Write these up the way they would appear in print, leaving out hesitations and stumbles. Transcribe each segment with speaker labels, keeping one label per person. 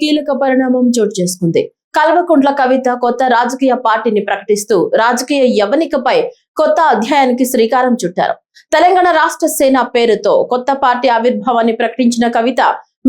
Speaker 1: కీలక పరిణామం చోటు చేసుకుంది. కల్వకుంట్ల కవిత కొత్త రాజకీయ పార్టీని ప్రకటిస్తూ రాజకీయ యవనికపై కొత్త అధ్యాయానికి శ్రీకారం చుట్టారు. తెలంగాణ రాష్ట్ర సేన పేరుతో కొత్త పార్టీ ఆవిర్భావాన్ని ప్రకటించిన కవిత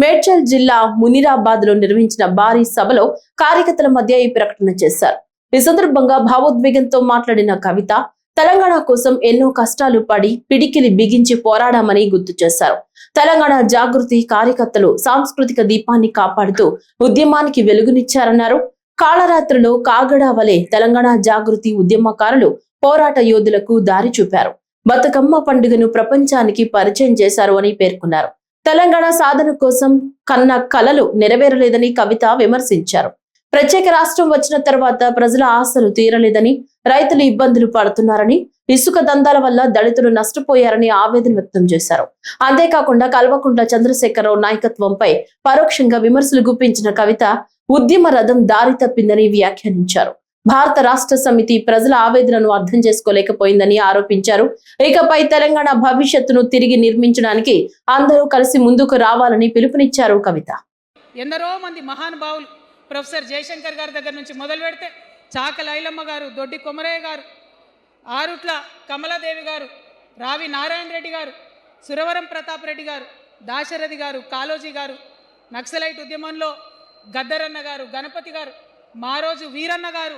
Speaker 1: మేడ్చల్ జిల్లా మునిరాబాద్ లో నిర్వహించిన భారీ సభలో కార్యకర్తల మధ్య ఈ ప్రకటన చేశారు. ఈ సందర్భంగా భావోద్వేగంతో మాట్లాడిన కవిత తెలంగాణ కోసం ఎన్నో కష్టాలు పడి పిడికిలి బిగించి పోరాడామని గుర్తు చేశారు. తెలంగాణ జాగృతి కార్యకర్తలు సాంస్కృతిక దీపాన్ని కాపాడుతూ ఉద్యమానికి వెలుగునిచ్చారన్నారు. కాళరాత్రిలో కాగడా వలె తెలంగాణ జాగృతి ఉద్యమకారులు పోరాట యోధులకు దారి చూపారు. బతుకమ్మ పండుగను ప్రపంచానికి పరిచయం చేశారు అని పేర్కొన్నారు. తెలంగాణ సాధన కోసం కన్న కలలు నెరవేరలేదని కవిత విమర్శించారు. ప్రత్యేక రాష్ట్రం వచ్చిన తర్వాత ప్రజల ఆశలు తీరలేదని, రైతులు ఇబ్బందులు పడుతున్నారని, ఇసుక దందాల వల్ల దళితులు నష్టపోయారని ఆవేదన వ్యక్తం చేశారు. అంతేకాకుండా కల్వకుంట్ల చంద్రశేఖరరావు నాయకత్వంపై పరోక్షంగా విమర్శలు గుప్పించిన కవిత ఉద్యమ రథం దారి తప్పిందని వ్యాఖ్యానించారు. భారత రాష్ట్ర సమితి ప్రజల ఆవేదనను అర్థం చేసుకోలేకపోయిందని ఆరోపించారు. ఇకపై తెలంగాణ భవిష్యత్తును తిరిగి నిర్మించడానికి అందరూ కలిసి ముందుకు రావాలని పిలుపునిచ్చారు కవిత.
Speaker 2: ఎందరో మంది మహానుభావులు ప్రొఫెసర్ జయశంకర్ గారి దగ్గర నుంచి మొదలు పెడితే చాక లైలమ్మ గారు, దొడ్డి కొమరయ్య గారు, ఆరుట్ల కమలాదేవి గారు, రావి నారాయణ రెడ్డి గారు, సురవరం ప్రతాప్ రెడ్డి గారు, దాశరథి గారు, కాళోజీ గారు, నక్సలైట్ ఉద్యమంలో గద్దరన్న గారు, గణపతి గారు, మారోజు వీరన్న గారు,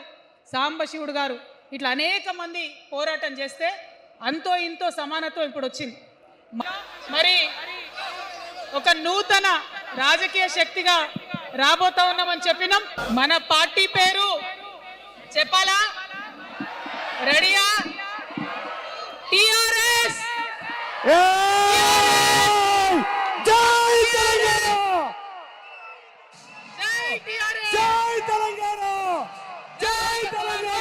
Speaker 2: సాంబశివుడు గారు, ఇట్లా అనేక మంది పోరాటం చేస్తే అంతో ఇంతో సమానత్వం ఇప్పుడు వచ్చింది. మరి ఒక నూతన రాజకీయ శక్తిగా రాబోతా ఉన్నామని చెప్పినాం. మన పార్టీ పేరు చెప్పాలా? రెడీయా? టిఆర్ఎస్.
Speaker 3: జై తెలంగాణ!
Speaker 2: జై టిఆర్ఎస్!
Speaker 3: జై తెలంగాణ! జై తెలంగాణ!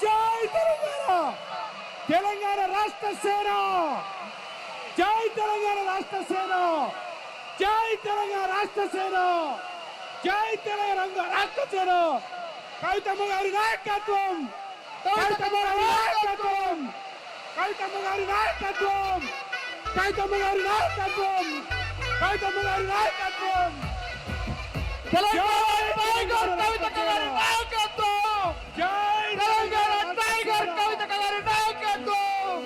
Speaker 3: జై తెలంగాణ! తెలంగాణ రాష్ట్ర సేన! జై తెలంగాణ రాష్ట్ర సేన! జై తెలంగాణ రాష్ట్ర సేన! జై తెలంగాణ రాష్ట్ర సేన! కవితమ్మ గారి నాయకత్వం! కవితమ్మ గారి నాయకత్వం! కవితమ్మ గారి నాయకత్వం! కవితమ్మ గారి నాయకత్వం! కవితమ్మ గారి నాయకత్వం! తెలంగాణ